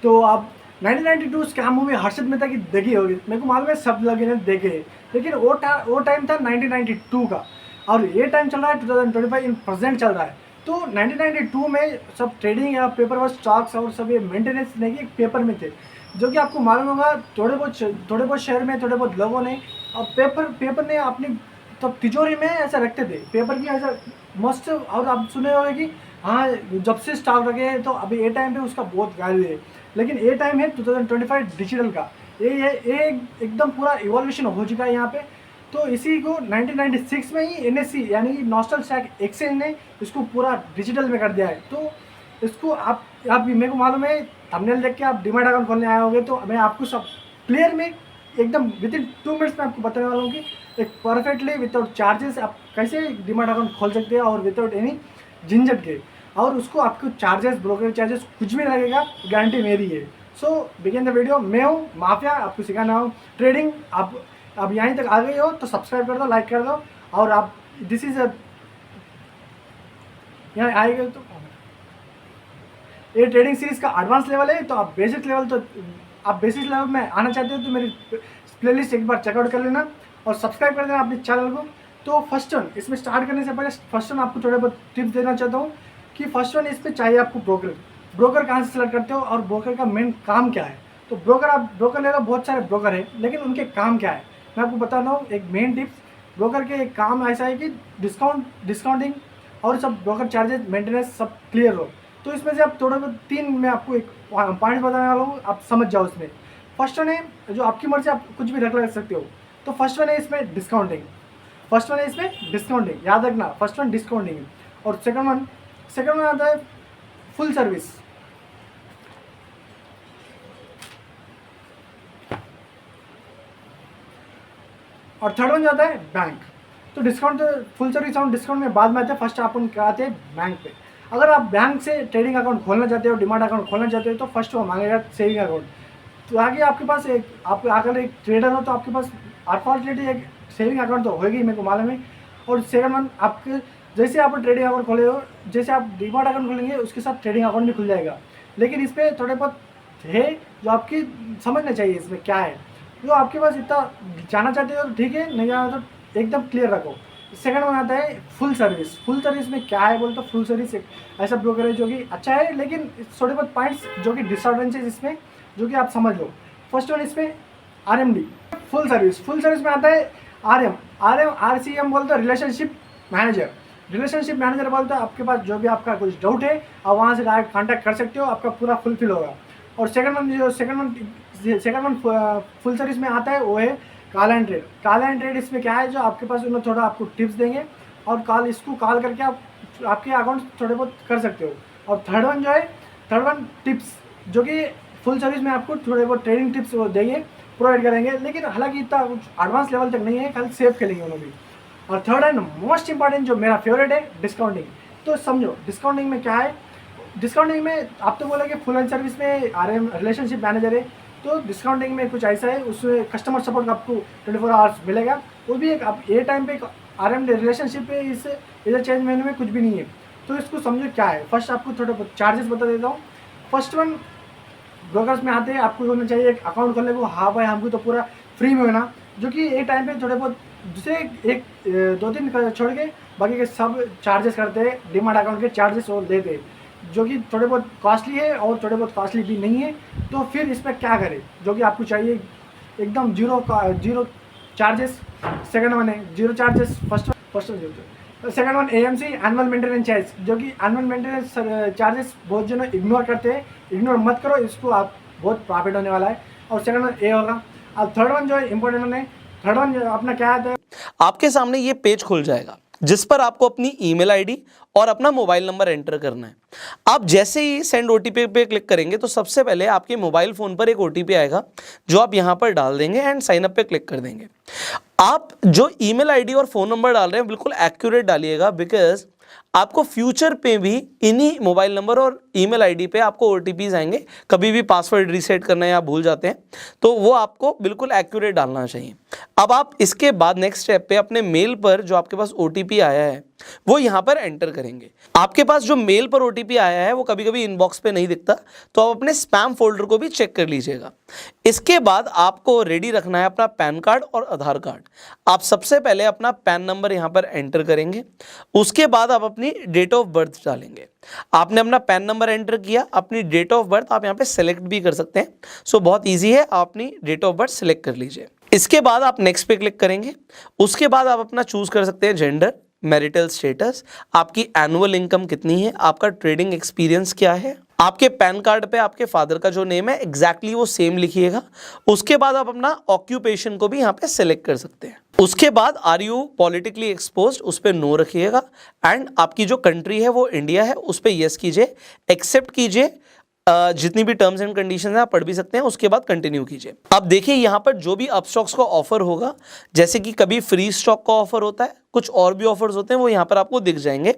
तो आप 1992 scam movie Harshad Mehta की देखी होगी, मेरे को मालूम है सब लोग ने देखे, लेकिन वो टाइम था 1992 का, और ये टाइम चल रहा है 2025 इन प्रेजेंट चल रहा है। तो 1992 में सब ट्रेडिंग या पेपर वर्क स्टॉक्स और सब ये मेंटेनेंस नहीं पेपर में थे, जो कि आपको मालूम होगा थोड़े बहुत शहर में थोड़े बहुत लोगों ने पेपर ने अपनी तब तिजोरी में ऐसा रखते थे पेपर की ऐसा मस्त। और आप सुने होंगे कि हाँ जब से स्टॉक रखे तो अभी ए टाइम पे उसका बहुत वैल्यू है, लेकिन ये टाइम है 2025 डिजिटल का, ये एकदम पूरा इवोल्यूशन हो चुका है यहाँ पे। तो इसी को 1996 में ही NSE यानी कि नेशनल स्टॉक एक्सचेंज ने इसको पूरा डिजिटल में कर दिया है। तो इसको आप भी मेरे को मालूम है थंबनेल देख के आप डीमैट अकाउंट खोलने आए होंगे, तो मैं आपको सब क्लियर में एकदम विद इन 2 मिनट्स में आपको बताने वाला हूँ कि एक परफेक्टली विदाउट चार्जेस आप कैसे डीमैट अकाउंट खोल सकते हैं और विदाउट एनी झंझट के, और उसको आपको चार्जेस ब्रोकर चार्जेस कुछ भी लगेगा, गारंटी मेरी है। सो बिगिन द वीडियो। मैं हूँ माफिया, आपको सिखाना हूँ ट्रेडिंग। आप यहीं तक आ गए हो तो सब्सक्राइब कर दो, लाइक कर दो, और आप दिस इज यहाँ आएगा तो ये ट्रेडिंग सीरीज का एडवांस लेवल है। तो आप बेसिक लेवल में आना चाहते हो तो मेरी प्लेलिस्ट एक बार चेकआउट कर लेना और सब्सक्राइब कर देना अपने चैनल को। तो फर्स्ट वन इसमें स्टार्ट करने से पहले फर्स्ट वन आपको थोड़े बहुत टिप्स देना चाहता हूँ कि फर्स्ट वन इसमें चाहिए आपको ब्रोकर कहाँ से सेलेक्ट करते हो और ब्रोकर का मेन काम क्या है। तो ब्रोकर ले लो, बहुत सारे ब्रोकर है, लेकिन उनके काम क्या है मैं आपको बताता हूँ। एक मेन टिप्स ब्रोकर के एक काम ऐसा है कि डिस्काउंटिंग और सब ब्रोकर चार्जेस मेंटेनेंस सब क्लियर हो। तो इसमें से आप थोड़ा बहुत 3 मैं आपको एक पॉइंट बताने वाला हूँ, आप समझ जाओ इसमें। फर्स्ट वन है जो आपकी मर्जी, आप कुछ भी रख सकते हो। तो फर्स्ट वन है इसमें डिस्काउंटिंग, याद रखना फर्स्ट वन डिस्काउंटिंग। और सेकंड वन आता है फुल सर्विस, और थर्ड वन जाता है बैंक। तो डिस्काउंट तो फुल सर्विस और डिस्काउंट में बाद में आते हैं, फर्स्ट अपन कराते हैं बैंक पे। अगर आप बैंक से ट्रेडिंग अकाउंट खोलना चाहते हो, डिमांड अकाउंट खोलना चाहते हो, तो फर्स्ट वो मांगेगा सेविंग अकाउंट। तो आगे आपके पास आप अगर एक ट्रेडर हो तो आपके पास अनफॉर्चुनेटली एक सेविंग अकाउंट तो होगी, मेरे को मालूम है। और सेकंड वन आपके जैसे आप ट्रेडिंग अकाउंट खोले हो, जैसे आप डिमांड अकाउंट खोलेंगे उसके साथ ट्रेडिंग अकाउंट भी खुल जाएगा। लेकिन इस पर थोड़े बहुत है जो आपकी समझना चाहिए इसमें क्या है। जो आपके पास इतना जाना चाहते हो तो ठीक है, नहीं जाना तो एकदम क्लियर रखो। सेकंड वन आता है फुल सर्विस में क्या है बोल तो फुल सर्विस एक ऐसा ब्रोकर है जो कि अच्छा है, लेकिन थोड़े बहुत पॉइंट्स जो कि डिसएडवांटेज इसमें जो कि आप समझ लो। फर्स्ट वन इसमें RMD फुल सर्विस में आता है RCM बोलते हैं रिलेशनशिप मैनेजर बोलते हैं आपके पास जो भी आपका कुछ डाउट है आप वहाँ से डायरेक्ट कांटेक्ट कर सकते हो, आपका पूरा फुलफिल होगा। और सेकंड वन फुल सर्विस में आता है वो है कॉल एंड ट्रेड। इसमें क्या है जो आपके पास उन्हें थोड़ा आपको टिप्स देंगे और कॉल करके आप आपके अकाउंट थोड़े बहुत कर सकते हो। और थर्ड वन टिप्स जो कि फुल सर्विस में आपको थोड़े बहुत ट्रेडिंग टिप्स वो देंगे, प्रोवाइड करेंगे, लेकिन हालांकि इतना एडवांस लेवल तक नहीं है, खाली सेव खेलेंगे उन्होंने भी। और थर्ड एंड मोस्ट इंपॉर्टेंट जो मेरा फेवरेट है डिस्काउंटिंग। तो समझो डिस्काउंटिंग में क्या है। डिस्काउंटिंग में आप तो बोलोगे फुल एंड सर्विस में RM रिलेशनशिप मैनेजर है, तो डिस्काउंटिंग में कुछ ऐसा है, उसमें कस्टमर सपोर्ट आपको 24 आवर्स मिलेगा। वो भी एक आप ये टाइम पे RM रिलेशनशिप है, इस इधर चेंज मेन्यू में कुछ भी नहीं है। तो इसको समझो क्या है। फर्स्ट आपको थोड़े बहुत चार्जेस बता देता हूँ। फर्स्ट वन ब्रोकर्स में आते हैं, आपको होना चाहिए एक अकाउंट खोलने को, हाँ भाई हमको तो पूरा फ्री में होना, जो कि एक टाइम पे थोड़े बहुत दूसरे एक 2-3 छोड़ के बाकी के सब चार्जेस करते हैं, डिमांड अकाउंट के चार्जेस वो लेते हैं, जो कि थोड़े बहुत कॉस्टली है और थोड़े बहुत कॉस्टली भी नहीं है। तो फिर इस पर क्या करें, जो कि आपको चाहिए एकदम जीरो चार्जेस। सेकंड वन है zero charges, first one second one AMC annual maintenance charge, जो कि एनुअल मेंटेनेंस चार्जेस बहुत जन इग्नोर करते हैं, इग्नोर मत करो, इसको आप बहुत प्रॉफिट होने वाला है। और सेकंड वन ए होगा। और थर्ड वन जो है इंपॉर्टेंट वन है, थर्ड वन अपना क्या आता है, आपके सामने ये पेज खुल जाएगा जिस पर आपको अपनी ईमेल आईडी और अपना मोबाइल नंबर एंटर करना है। आप जैसे ही सेंड OTP पे क्लिक करेंगे तो सबसे पहले आपके मोबाइल फोन पर एक OTP आएगा जो आप यहां पर डाल देंगे एंड साइन अप पे क्लिक कर देंगे। आप जो ईमेल आईडी और फोन नंबर डाल रहे हैं बिल्कुल एक्यूरेट डालिएगा, बिकॉज आपको फ्यूचर पे भी इन्हीं मोबाइल नंबर और ईमेल आईडी पे आपको ओटीपीज आएंगे। कभी भी पासवर्ड रीसेट करना है या भूल जाते हैं तो वो आपको बिल्कुल एक्यूरेट डालना चाहिए। अब आप इसके बाद नेक्स्ट स्टेप पे अपने मेल पर जो आपके पास ओटीपी आया है वो यहाँ पर एंटर करेंगे। आपके पास जो मेल पर ओटीपी आया है वो कभी कभी इनबॉक्स पे नहीं दिखता, तो आप अपने स्पैम फोल्डर को भी चेक कर लीजिएगा। इसके बाद आपको रेडी रखना है अपना पैन कार्ड और आधार कार्ड। आप सबसे पहले अपना पैन नंबर यहाँ पर एंटर करेंगे, उसके बाद आप अपनी डेट ऑफ बर्थ डालेंगे। आपने अपना पैन नंबर एंटर किया, अपनी डेट ऑफ बर्थ आप यहाँ पे सेलेक्ट भी कर सकते हैं। सो बहुत ईजी है, आप अपनी डेट ऑफ बर्थ सेलेक्ट कर लीजिए। इसके बाद आप नेक्स्ट पे क्लिक करेंगे। उसके बाद आप अपना चूज कर सकते हैं जेंडर, मैरिटल स्टेटस, आपकी एनुअल इनकम कितनी है, आपका ट्रेडिंग एक्सपीरियंस क्या है। आपके पैन कार्ड पे आपके फादर का जो नेम है एग्जैक्टली वो सेम लिखिएगा। उसके बाद आप अपना ऑक्यूपेशन को भी यहाँ पे सेलेक्ट कर सकते हैं। उसके बाद आर यू पॉलिटिकली एक्सपोज्ड, उस पर नो रखिएगा। एंड आपकी जो कंट्री है वो इंडिया है, उस पर यस कीजिए, एक्सेप्ट कीजिए। जितनी भी टर्म्स एंड कंडीशंस हैं आप पढ़ भी सकते हैं, उसके बाद कंटिन्यू कीजिए। अब देखिए यहाँ पर जो भी अपस्टॉक्स का ऑफर होगा, जैसे कि कभी फ्री स्टॉक का ऑफर होता है, कुछ और भी ऑफर्स होते हैं, वो यहाँ पर आपको दिख जाएंगे।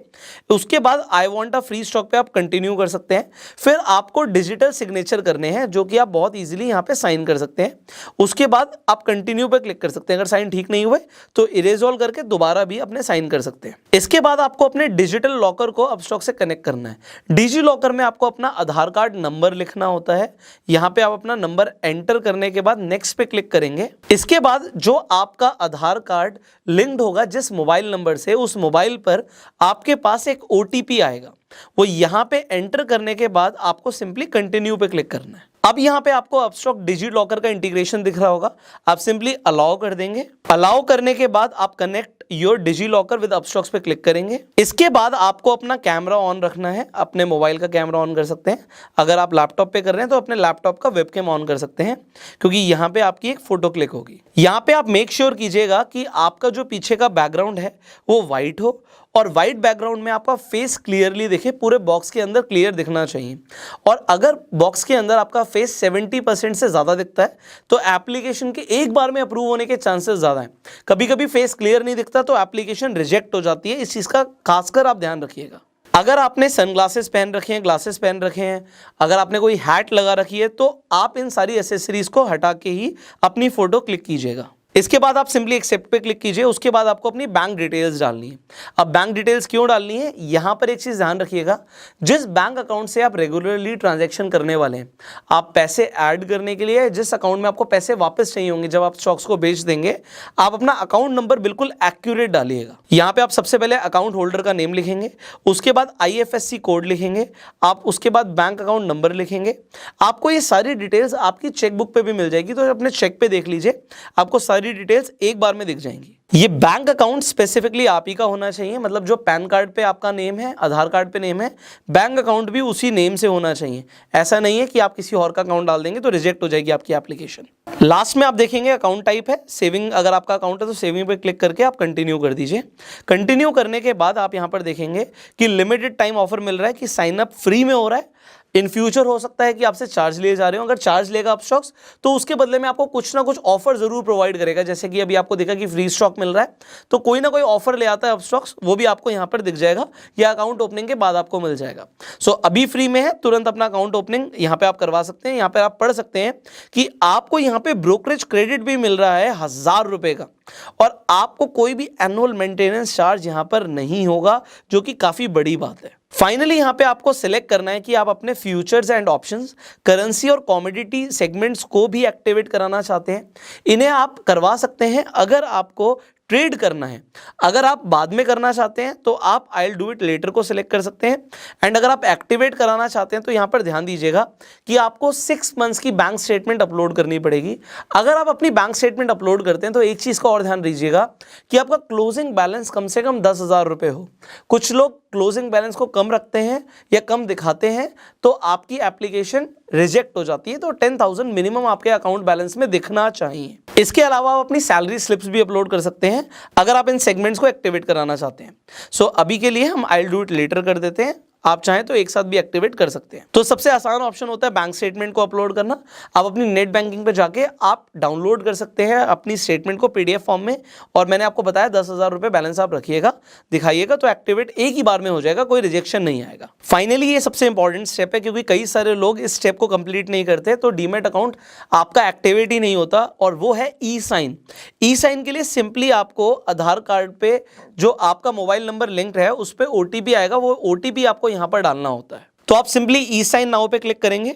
उसके बाद I want a free stock पे आप कंटिन्यू कर सकते हैं। फिर आपको डिजिटल सिग्नेचर करने हैं जो कि आप बहुत इजीली यहाँ पे साइन कर सकते हैं। उसके बाद आप कंटिन्यू पे क्लिक कर सकते हैं। अगर साइन ठीक नहीं हुए तो इरेज ऑल करके दोबारा भी अपने साइन कर सकते हैं। इसके बाद आपको अपने डिजिटल लॉकर को अपस्टॉक से कनेक्ट करना है। डिजी लॉकर में आपको अपना आधार कार्ड नंबर लिखना होता है। यहाँ पे आप अपना नंबर एंटर करने के बाद नेक्स्ट पे क्लिक करेंगे। इसके बाद जो आपका आधार कार्ड लिंक्ड होगा जिस मोबाइल नंबर से, उस मोबाइल पर आपके पास एक ओटीपी आएगा। वो यहां पे एंटर करने के बाद आपको सिंपली कंटिन्यू पे क्लिक करना है। अब यहां पे आपको अपस्टॉक डिजी लॉकर का इंटीग्रेशन दिख रहा होगा, आप सिंपली अलाउ कर देंगे। अलाउ करने के बाद आप connect your DigiLocker with Upstox पे क्लिक करेंगे। इसके बाद आपको अपना कैमरा ऑन रखना है। अपने मोबाइल का कैमरा ऑन कर सकते हैं। अगर आप लैपटॉप पे कर रहे हैं तो अपने लैपटॉप का वेबकैम ऑन कर सकते हैं, क्योंकि यहाँ पे आपकी एक फोटो क्लिक होगी। यहाँ पे आप मेक श्योर कीजिएगा कि आपका जो पीछे का बैकग्राउंड है वो व्हाइट हो और व्हाइट बैकग्राउंड में आपका फेस क्लियरली दिखे, पूरे बॉक्स के अंदर क्लियर दिखना चाहिए। और अगर बॉक्स के अंदर आपका फेस 70% से ज़्यादा दिखता है तो एप्लीकेशन के एक बार में अप्रूव होने के चांसेस ज़्यादा हैं। कभी कभी फेस क्लियर नहीं दिखता तो एप्लीकेशन रिजेक्ट हो जाती है। इस चीज़ का खासकर आप ध्यान रखिएगा। अगर आपने सनग्लासेस पहन रखे हैं, ग्लासेस पहन रखे हैं, अगर आपने कोई हैट लगा रखी है, तो आप इन सारी एसेसरीज को हटा के ही अपनी फोटो क्लिक कीजिएगा। इसके बाद आप सिंपली एक्सेप्ट पे क्लिक कीजिए। उसके बाद आपको अपनी बैंक डिटेल्स डालनी है। अब बैंक डिटेल्स क्यों डालनी है, यहाँ पर एक चीज़ ध्यान रखिएगा, जिस बैंक अकाउंट से आप रेगुलरली ट्रांजैक्शन करने वाले हैं, आप पैसे ऐड करने के लिए जिस अकाउंट में आपको पैसे वापस चाहिए होंगे जब आप स्टॉक्स को बेच देंगे, आप अपना अकाउंट नंबर बिल्कुल एक्यूरेट डालिएगा। यहाँ पे आप सबसे पहले अकाउंट होल्डर का नेम लिखेंगे, उसके बाद IFSC कोड लिखेंगे, आप उसके बाद बैंक अकाउंट नंबर लिखेंगे। आपको ये सारी डिटेल्स आपकी चेकबुक पे भी मिल जाएगी, तो अपने चेक पे देख लीजिए, आपको सारी डिटेल्स एक बार में दिख जाएंगी। ये बैंक अकाउंट स्पेसिफिकली आप ही का होना चाहिए, मतलब जो पैन कार्ड पे आपका नेम है, आधार कार्ड पे नेम है, बैंक अकाउंट भी उसी नेम से होना चाहिए। ऐसा नहीं है कि आप किसी और का अकाउंट डाल देंगे तो रिजेक्ट हो जाएगी आपकी एप्लीकेशन। लास्ट में आप देखेंगे अकाउंट टाइप है सेविंग। अगर आपका अकाउंट है तो सेविंग पे क्लिक करके आप कंटिन्यू कर दीजिए। कंटिन्यू करने के बाद आप यहाँ पर देखेंगे कि लिमिटेड टाइम ऑफर मिल रहा है, कि साइन अप फ्री में हो रहा है। इन फ्यूचर हो सकता है कि आपसे चार्ज लिए जा रहे हो। अगर चार्ज लेगा अपस्टॉक्स तो उसके बदले में आपको कुछ ना कुछ ऑफर जरूर प्रोवाइड करेगा। जैसे कि अभी आपको देखा कि फ्री स्टॉक मिल रहा है, तो कोई ना कोई ऑफर ले आता है अपस्टॉक्स, वो भी आपको यहाँ पर दिख जाएगा या अकाउंट ओपनिंग के बाद आपको मिल जाएगा। सो अभी फ्री में है, तुरंत अपना अकाउंट ओपनिंग यहाँ पे आप करवा सकते हैं। यहाँ पे आप पढ़ सकते हैं कि आपको यहाँ पे ब्रोकरेज क्रेडिट भी मिल रहा है 1000 रुपए का, और आपको कोई भी एनुअल मेंटेनेंस चार्ज यहाँ पर नहीं होगा, जो कि काफी बड़ी बात है। फाइनली यहाँ पे आपको सिलेक्ट करना है कि आप अपने फ्यूचर्स एंड ऑप्शंस, करेंसी और कमोडिटी सेगमेंट्स को भी एक्टिवेट कराना चाहते हैं। इन्हें आप करवा सकते हैं अगर आपको ट्रेड करना है। अगर आप बाद में करना चाहते हैं तो आप I will do it later को सिलेक्ट कर सकते हैं। एंड अगर आप एक्टिवेट कराना चाहते हैं तो यहाँ पर ध्यान दीजिएगा कि आपको 6 मंथ्स की बैंक स्टेटमेंट अपलोड करनी पड़ेगी। अगर आप अपनी बैंक स्टेटमेंट अपलोड करते हैं तो एक चीज़ का और ध्यान दीजिएगा कि आपका क्लोजिंग बैलेंस कम से कम 10,000 रुपये हो। कुछ लोग क्लोजिंग बैलेंस को कम रखते हैं या कम दिखाते हैं तो आपकी एप्लीकेशन रिजेक्ट हो जाती है। तो 10,000 मिनिमम आपके अकाउंट बैलेंस में दिखना चाहिए। इसके अलावा आप अपनी सैलरी स्लिप्स भी अपलोड कर सकते हैं अगर आप इन सेगमेंट्स को एक्टिवेट कराना चाहते हैं। सो अभी के लिए हम I will do it later कर देते हैं। आप चाहें तो एक साथ भी एक्टिवेट कर सकते हैं। तो सबसे आसान ऑप्शन होता है बैंक स्टेटमेंट को अपलोड करना। आप अपनी नेट बैंकिंग पे जाके आप डाउनलोड कर सकते हैं अपनी स्टेटमेंट को पीडीएफ फॉर्म में, और मैंने आपको बताया 10,000 रुपये बैलेंस आप रखिएगा, दिखाइएगा, तो एक्टिवेट एक ही बार में हो जाएगा, कोई रिजेक्शन नहीं आएगा। फाइनली ये सबसे इंपॉर्टेंट स्टेप है, क्योंकि कई सारे लोग इस स्टेप को कंप्लीट नहीं करते, तो डीमैट अकाउंट आपका एक्टिवेट ही नहीं होता, और वो है ई साइन। ई साइन के लिए सिंपली आपको आधार कार्ड पे जो आपका मोबाइल नंबर लिंक्ड है उस पर ओटीपी आएगा, वो ओटीपी आपको यहां पर डालना होता है। तो आप सिंपली ई साइन नाउ पे क्लिक करेंगे।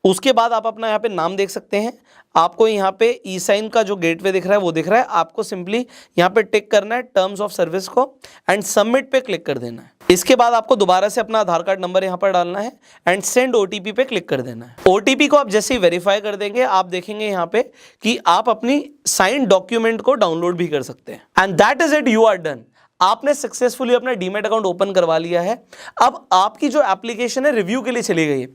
उसके बाद आप अपना यहाँ पे नाम देख सकते हैं, आपको यहाँ पे ई साइन का जो गेटवे दिख रहा है वो दिख रहा है, आपको सिंपली यहाँ पे टिक करना है टर्म्स ऑफ सर्विस को एंड सबमिट पे क्लिक कर देना है। इसके बाद आपको दोबारा से अपना आधार कार्ड नंबर यहाँ पर डालना है एंड सेंड ओटीपी पे क्लिक कर देना है। ओटीपी को आप जैसे ही वेरीफाई कर देंगे, आप देखेंगे यहाँ पे कि आप अपनी साइन डॉक्यूमेंट को डाउनलोड भी कर सकते हैं। And that is it, you are done. आपने सक्सेसफुली अपना डीमैट अकाउंट ओपन करवा लिया है। अब आपकी जो एप्लीकेशन है रिव्यू के लिए चली गई है।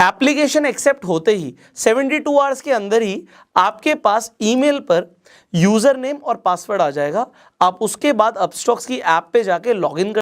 एप्लीकेशन एक्सेप्ट होते ही 72 आवर्स के अंदर ही आपके पास ईमेल पर यूजर नेम और पासवर्ड आ जाएगा। आप उसके बाद अपस्टॉक्स की ऐप पे जाके लॉगिन कर